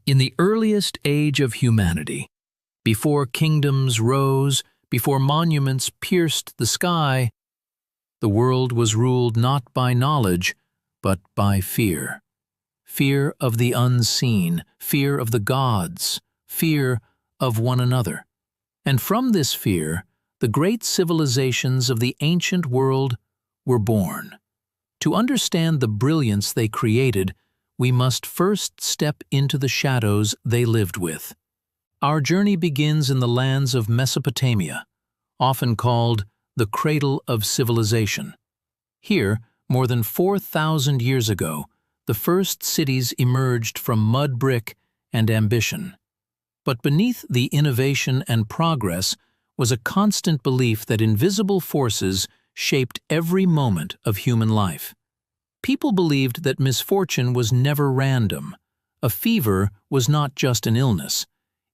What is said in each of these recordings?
In the earliest age of humanity, before kingdoms rose, before monuments pierced the sky, the world was ruled not by knowledge, but by fear. Fear of the unseen, fear of the gods, fear of one another. And from this fear, the great civilizations of the ancient world were born. To understand the brilliance they created, we must first step into the shadows they lived with. Our journey begins in the lands of Mesopotamia, often called the cradle of civilization. Here, more than 4,000 years ago, the first cities emerged from mud brick and ambition. But beneath the innovation and progress was a constant belief that invisible forces shaped every moment of human life. People believed that misfortune was never random. A fever was not just an illness.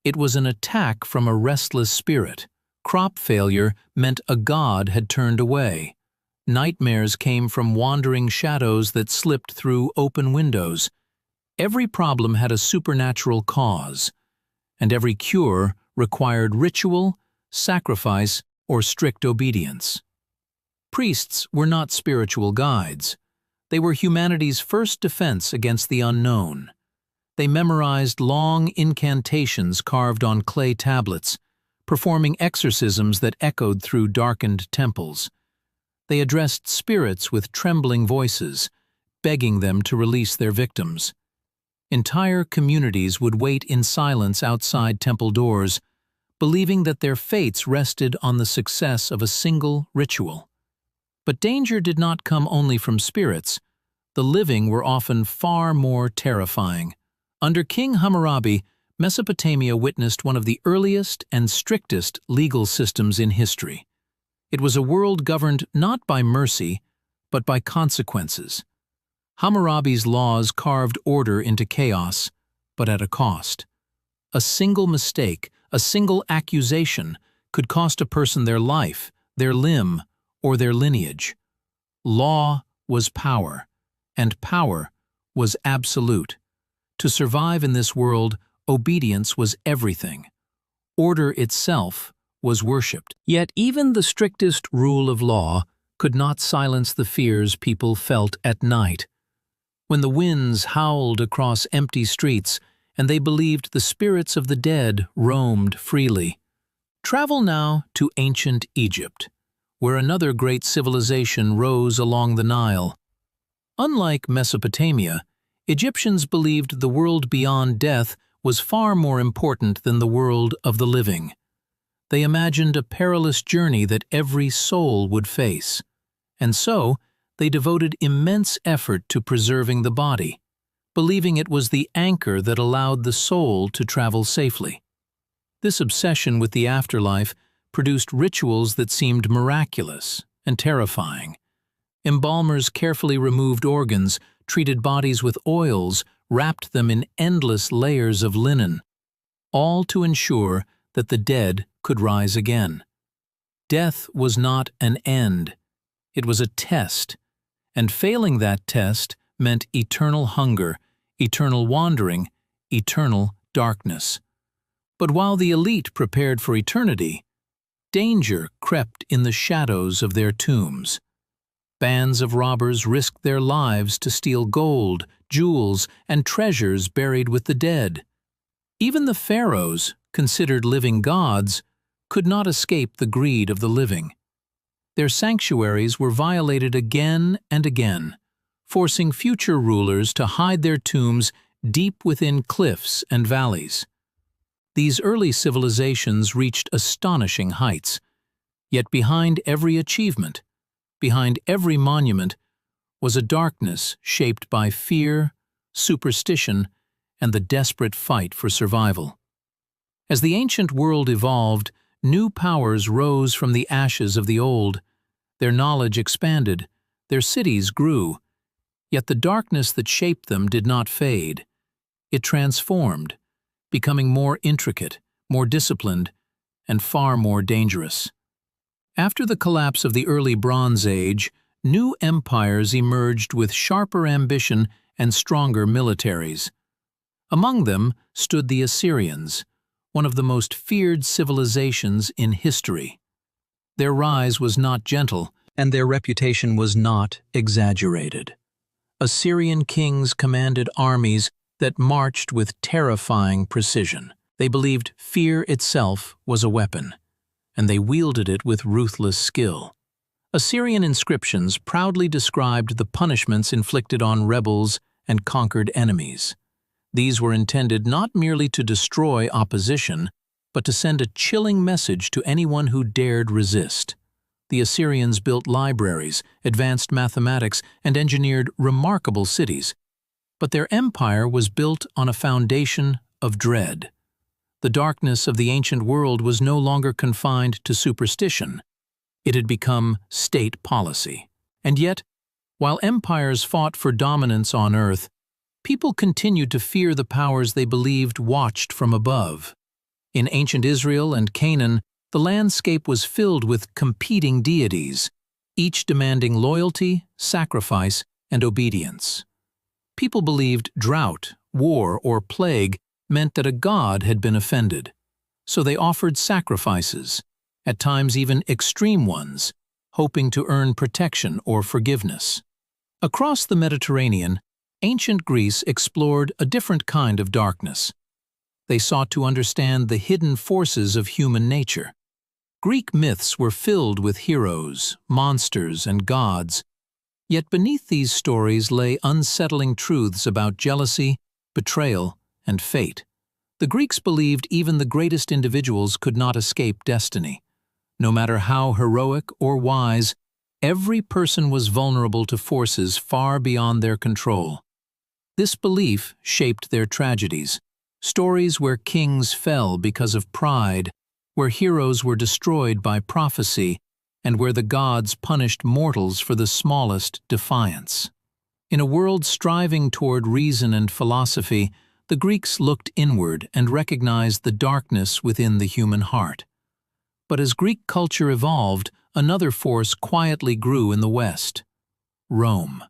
It was an attack from a restless spirit. Crop failure meant a god had turned away. Nightmares came from wandering shadows that slipped through open windows. Every problem had a supernatural cause, and every cure required ritual, sacrifice, or strict obedience. Priests were not spiritual guides. They were humanity's first defense against the unknown. They memorized long incantations carved on clay tablets, performing exorcisms that echoed through darkened temples. They addressed spirits with trembling voices, begging them to release their victims. Entire communities would wait in silence outside temple doors, believing that their fates rested on the success of a single ritual. But danger did not come only from spirits. The living were often far more terrifying. Under King Hammurabi, Mesopotamia witnessed one of the earliest and strictest legal systems in history. It was a world governed not by mercy, but by consequences. Hammurabi's laws carved order into chaos, but at a cost. A single mistake, a single accusation, could cost a person their life, their limb, or their lineage. Law was power, and power was absolute. To survive in this world, obedience was everything. Order itself was worshipped. Yet even the strictest rule of law could not silence the fears people felt at night. When the winds howled across empty streets and they believed the spirits of the dead roamed freely. Travel now to ancient Egypt, where another great civilization rose along the Nile. Unlike Mesopotamia, Egyptians believed the world beyond death was far more important than the world of the living. They imagined a perilous journey that every soul would face, and so they devoted immense effort to preserving the body, believing it was the anchor that allowed the soul to travel safely. This obsession with the afterlife produced rituals that seemed miraculous and terrifying. Embalmers carefully removed organs, treated bodies with oils, wrapped them in endless layers of linen, all to ensure that the dead could rise again. Death was not an end. It was a test, and failing that test meant eternal hunger, eternal wandering, eternal darkness. But while the elite prepared for eternity, danger crept in the shadows of their tombs. Bands of robbers risked their lives to steal gold, jewels, and treasures buried with the dead. Even the pharaohs, considered living gods, could not escape the greed of the living. Their sanctuaries were violated again and again, forcing future rulers to hide their tombs deep within cliffs and valleys. These early civilizations reached astonishing heights, yet behind every achievement, behind every monument, was a darkness shaped by fear, superstition, and the desperate fight for survival. As the ancient world evolved, new powers rose from the ashes of the old. Their knowledge expanded, their cities grew, yet the darkness that shaped them did not fade. It transformed, becoming more intricate, more disciplined, and far more dangerous. After the collapse of the early Bronze Age, new empires emerged with sharper ambition and stronger militaries. Among them stood the Assyrians, one of the most feared civilizations in history. Their rise was not gentle, and their reputation was not exaggerated. Assyrian kings commanded armies that marched with terrifying precision. They believed fear itself was a weapon, and they wielded it with ruthless skill. Assyrian inscriptions proudly described the punishments inflicted on rebels and conquered enemies. These were intended not merely to destroy opposition, but to send a chilling message to anyone who dared resist. The Assyrians built libraries, advanced mathematics, and engineered remarkable cities. But their empire was built on a foundation of dread. The darkness of the ancient world was no longer confined to superstition. It had become state policy. And yet, while empires fought for dominance on earth, people continued to fear the powers they believed watched from above. In ancient Israel and Canaan, the landscape was filled with competing deities, each demanding loyalty, sacrifice, and obedience. People believed drought, war, or plague meant that a god had been offended, so they offered sacrifices, at times even extreme ones, hoping to earn protection or forgiveness. Across the Mediterranean, ancient Greece explored a different kind of darkness. They sought to understand the hidden forces of human nature. Greek myths were filled with heroes, monsters, and gods, yet beneath these stories lay unsettling truths about jealousy, betrayal, and fate. The Greeks believed even the greatest individuals could not escape destiny. No matter how heroic or wise, every person was vulnerable to forces far beyond their control. This belief shaped their tragedies, stories where kings fell because of pride, where heroes were destroyed by prophecy, and where the gods punished mortals for the smallest defiance. In a world striving toward reason and philosophy, the Greeks looked inward and recognized the darkness within the human heart. But as Greek culture evolved, another force quietly grew in the West: Rome.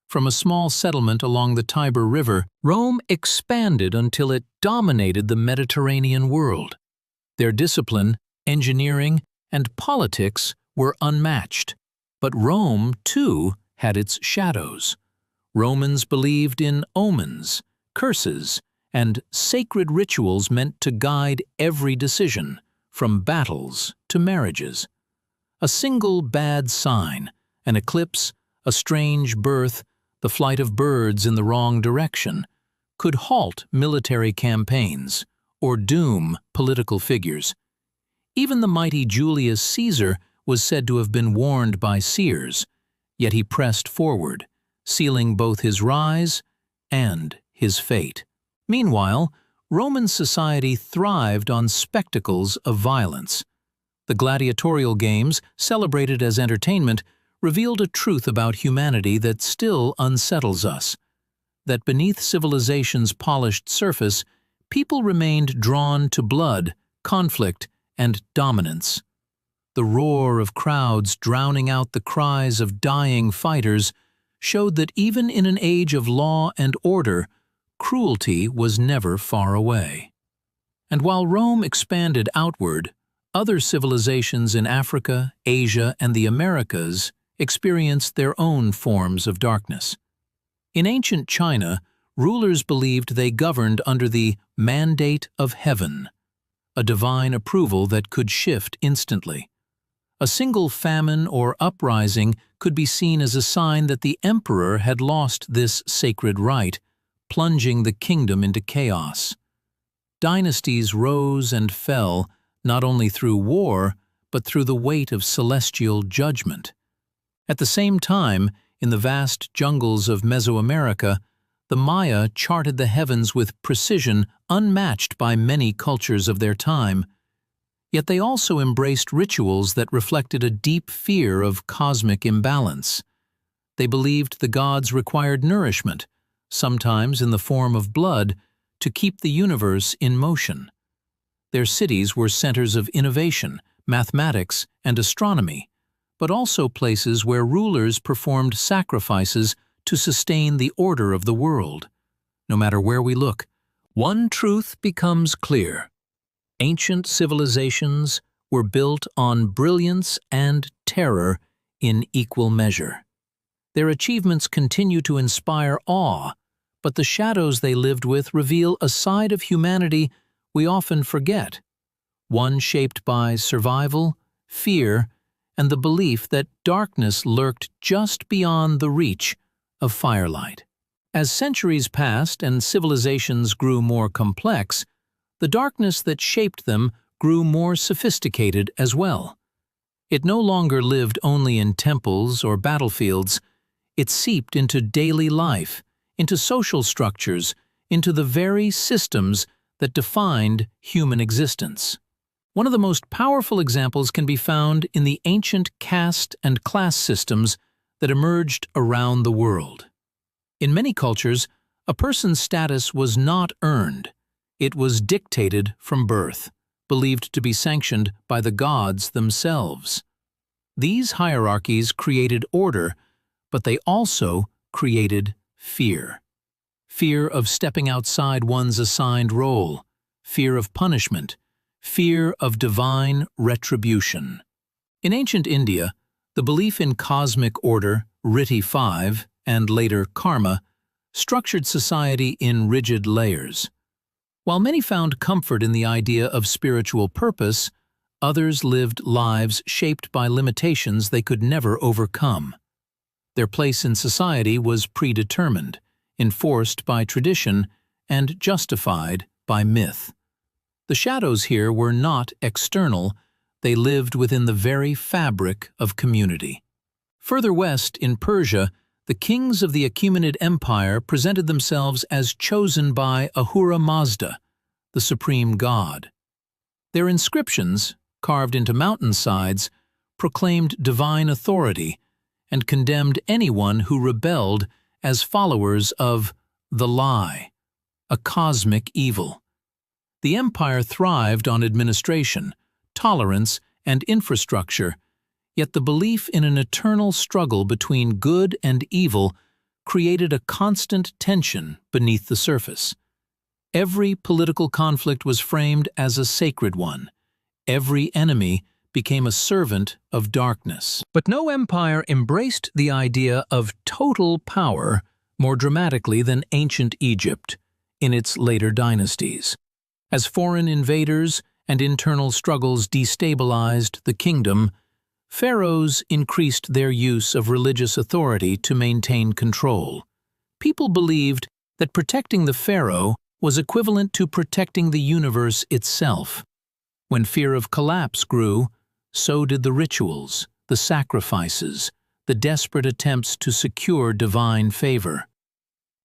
From a small settlement along the Tiber River, Rome expanded until it dominated the Mediterranean world. Their discipline, engineering, and politics were unmatched. But Rome, too, had its shadows. Romans believed in omens, curses, and sacred rituals meant to guide every decision, from battles to marriages. A single bad sign, an eclipse, a strange birth, the flight of birds in the wrong direction, could halt military campaigns or doom political figures. Even the mighty Julius Caesar was said to have been warned by seers, yet he pressed forward, sealing both his rise and his fate. Meanwhile, Roman society thrived on spectacles of violence. The gladiatorial games, celebrated as entertainment, revealed a truth about humanity that still unsettles us: that beneath civilization's polished surface, people remained drawn to blood, conflict, and dominance. The roar of crowds drowning out the cries of dying fighters showed that even in an age of law and order, cruelty was never far away. And while Rome expanded outward, other civilizations in Africa, Asia, and the Americas experienced their own forms of darkness. In ancient China, rulers believed they governed under the mandate of heaven, a divine approval that could shift instantly. A single famine or uprising could be seen as a sign that the emperor had lost this sacred right, plunging the kingdom into chaos. Dynasties rose and fell not only through war, but through the weight of celestial judgment. At the same time, in the vast jungles of Mesoamerica, the Maya charted the heavens with precision unmatched by many cultures of their time. Yet they also embraced rituals that reflected a deep fear of cosmic imbalance. They believed the gods required nourishment, sometimes in the form of blood, to keep the universe in motion. Their cities were centers of innovation, mathematics, and astronomy, but also places where rulers performed sacrifices to sustain the order of the world. No matter where we look, One truth becomes clear. Ancient civilizations were built on brilliance and terror in equal measure. Their achievements continue to inspire awe, but the shadows they lived with reveal a side of humanity we often forget, one shaped by survival, fear, and the belief that darkness lurked just beyond the reach of firelight. As centuries passed and civilizations grew more complex, the darkness that shaped them grew more sophisticated as well. It no longer lived only in temples or battlefields. It seeped into daily life, into social structures, into the very systems that defined human existence. One of the most powerful examples can be found in the ancient caste and class systems that emerged around the world. In many cultures, a person's status was not earned. It was dictated from birth, believed to be sanctioned by the gods themselves. These hierarchies created order, but they also created fear. Fear of stepping outside one's assigned role, fear of punishment, fear of divine retribution. In ancient India, the belief in cosmic order, Riti 5, and later karma, structured society in rigid layers. While many found comfort in the idea of spiritual purpose, others lived lives shaped by limitations they could never overcome. Their place in society was predetermined, enforced by tradition, and justified by myth. The shadows here were not external, they lived within the very fabric of community. Further west, in Persia, the kings of the Achaemenid Empire presented themselves as chosen by Ahura Mazda, the supreme god. Their inscriptions, carved into mountainsides, proclaimed divine authority and condemned anyone who rebelled as followers of the lie, a cosmic evil. The empire thrived on administration, tolerance, and infrastructure, yet the belief in an eternal struggle between good and evil created a constant tension beneath the surface. Every political conflict was framed as a sacred one. Every enemy became a servant of darkness. But no empire embraced the idea of total power more dramatically than ancient Egypt in its later dynasties. As foreign invaders and internal struggles destabilized the kingdom, pharaohs increased their use of religious authority to maintain control. People believed that protecting the pharaoh was equivalent to protecting the universe itself. When fear of collapse grew, so did the rituals, the sacrifices, the desperate attempts to secure divine favor.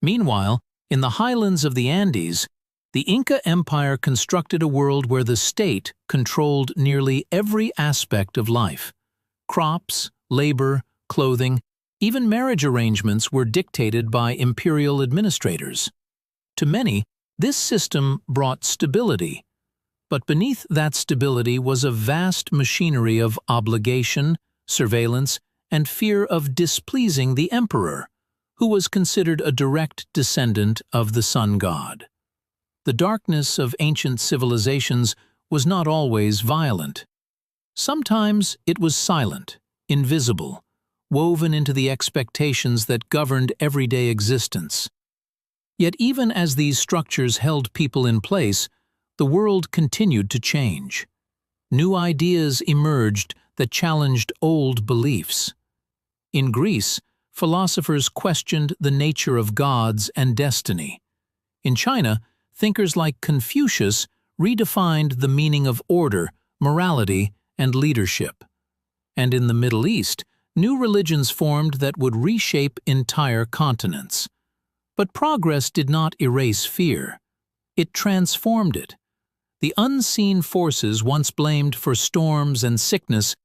Meanwhile, in the highlands of the Andes, the Inca Empire constructed a world where the state controlled nearly every aspect of life. Crops, labor, clothing, even marriage arrangements were dictated by imperial administrators. To many, this system brought stability, but beneath that stability was a vast machinery of obligation, surveillance, and fear of displeasing the emperor, who was considered a direct descendant of the sun god. The darkness of ancient civilizations was not always violent. Sometimes it was silent, invisible, woven into the expectations that governed everyday existence. Yet even as these structures held people in place, the world continued to change. New ideas emerged that challenged old beliefs. In Greece, philosophers questioned the nature of gods and destiny. In China, thinkers like Confucius redefined the meaning of order, morality, and leadership. And in the Middle East, new religions formed that would reshape entire continents. But progress did not erase fear. It transformed it. The unseen forces once blamed for storms and sickness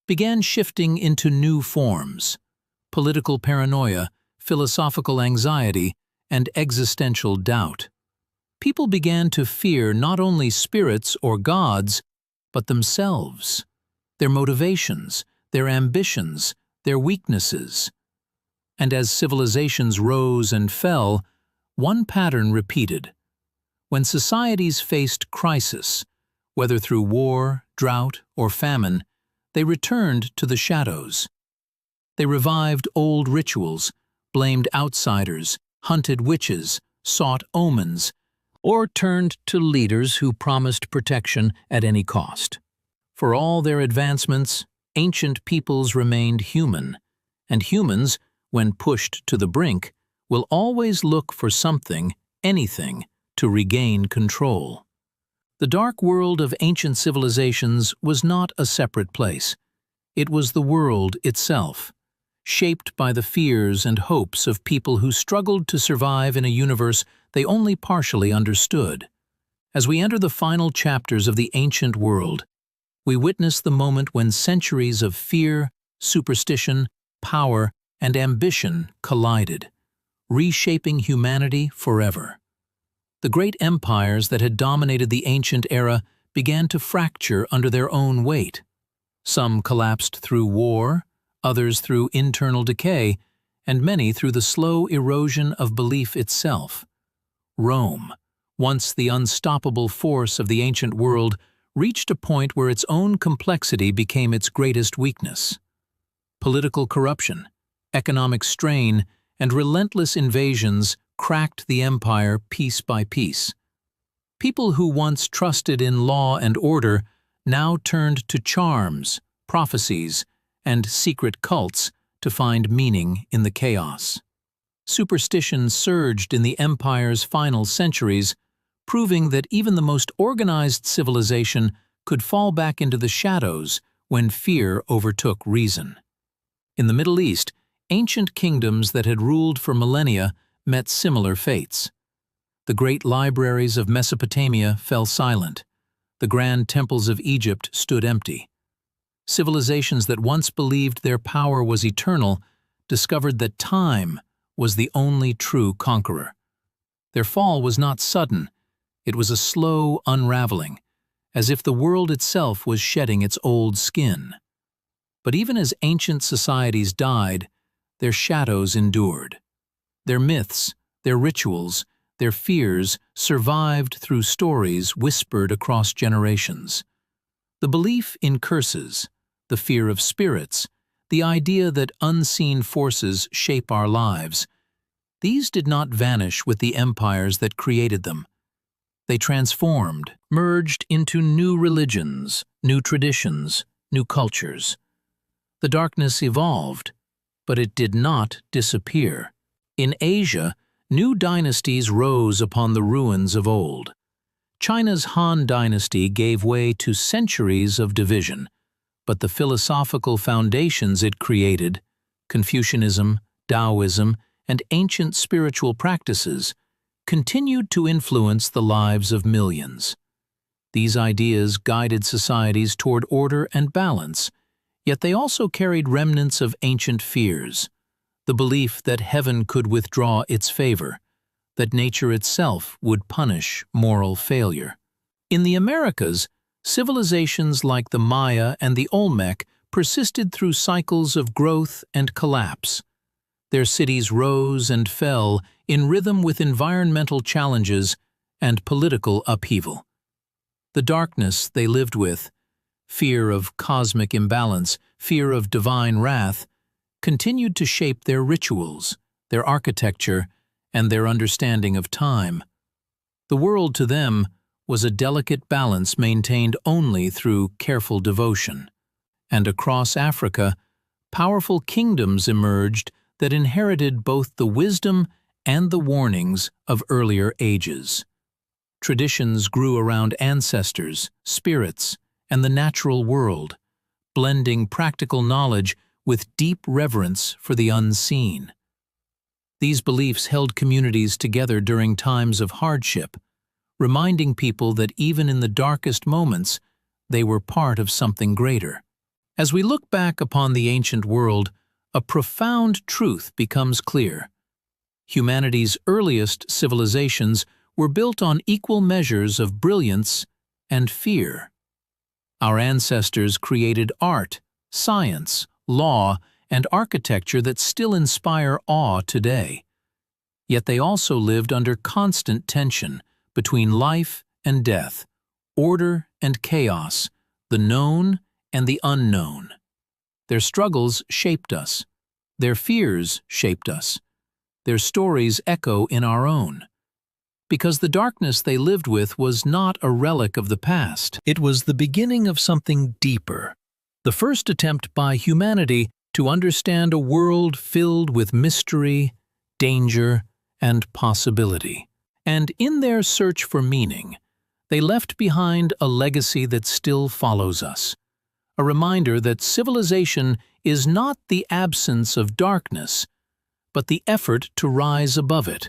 began shifting into new forms: political paranoia, philosophical anxiety, and existential doubt. People began to fear not only spirits or gods, but themselves, their motivations, their ambitions, their weaknesses. And as civilizations rose and fell, one pattern repeated. When societies faced crisis, whether through war, drought, or famine, they returned to the shadows. They revived old rituals, blamed outsiders, hunted witches, sought omens, or turned to leaders who promised protection at any cost. For all their advancements, ancient peoples remained human, and humans, when pushed to the brink, will always look for something, anything, to regain control. The dark world of ancient civilizations was not a separate place. It was the world itself, shaped by the fears and hopes of people who struggled to survive in a universe they only partially understood. As we enter the final chapters of the ancient world, we witness the moment when centuries of fear, superstition, power, and ambition collided, reshaping humanity forever. The great empires that had dominated the ancient era began to fracture under their own weight. Some collapsed through war, others through internal decay, and many through the slow erosion of belief itself. Rome, once the unstoppable force of the ancient world, reached a point where its own complexity became its greatest weakness. Political corruption, economic strain, and relentless invasions cracked the empire piece by piece. People who once trusted in law and order now turned to charms, prophecies, and secret cults to find meaning in the chaos. Superstition surged in the empire's final centuries, proving that even the most organized civilization could fall back into the shadows when fear overtook reason. In the Middle East, ancient kingdoms that had ruled for millennia met similar fates. The great libraries of Mesopotamia fell silent. The grand temples of Egypt stood empty. Civilizations that once believed their power was eternal discovered that time was the only true conqueror. Their fall was not sudden. It was a slow unraveling, as if the world itself was shedding its old skin. But even as ancient societies died, their shadows endured. Their myths, their rituals, their fears survived through stories whispered across generations. The belief in curses, the fear of spirits, the idea that unseen forces shape our lives, these did not vanish with the empires that created them. They transformed, merged into new religions, new traditions, new cultures. The darkness evolved, but it did not disappear. In Asia, new dynasties rose upon the ruins of old. China's Han dynasty gave way to centuries of division, but the philosophical foundations it created, Confucianism, Taoism, and ancient spiritual practices, continued to influence the lives of millions. These ideas guided societies toward order and balance, yet they also carried remnants of ancient fears, the belief that heaven could withdraw its favor, that nature itself would punish moral failure. In the Americas, civilizations like the Maya and the Olmec persisted through cycles of growth and collapse. Their cities rose and fell in rhythm with environmental challenges and political upheaval. The darkness they lived with, fear of cosmic imbalance, fear of divine wrath, continued to shape their rituals, their architecture, and their understanding of time. The world to them was a delicate balance maintained only through careful devotion. And across Africa, powerful kingdoms emerged that inherited both the wisdom and the warnings of earlier ages. Traditions grew around ancestors, spirits, and the natural world, blending practical knowledge with deep reverence for the unseen. These beliefs held communities together during times of hardship, reminding people that even in the darkest moments, they were part of something greater. As we look back upon the ancient world, a profound truth becomes clear. Humanity's earliest civilizations were built on equal measures of brilliance and fear. Our ancestors created art, science, law, and architecture that still inspire awe today. Yet they also lived under constant tension, between life and death, order and chaos, the known and the unknown. Their struggles shaped us. Their fears shaped us. Their stories echo in our own. Because the darkness they lived with was not a relic of the past. It was the beginning of something deeper. The first attempt by humanity to understand a world filled with mystery, danger, and possibility. And in their search for meaning, they left behind a legacy that still follows us. A reminder that civilization is not the absence of darkness, but the effort to rise above it.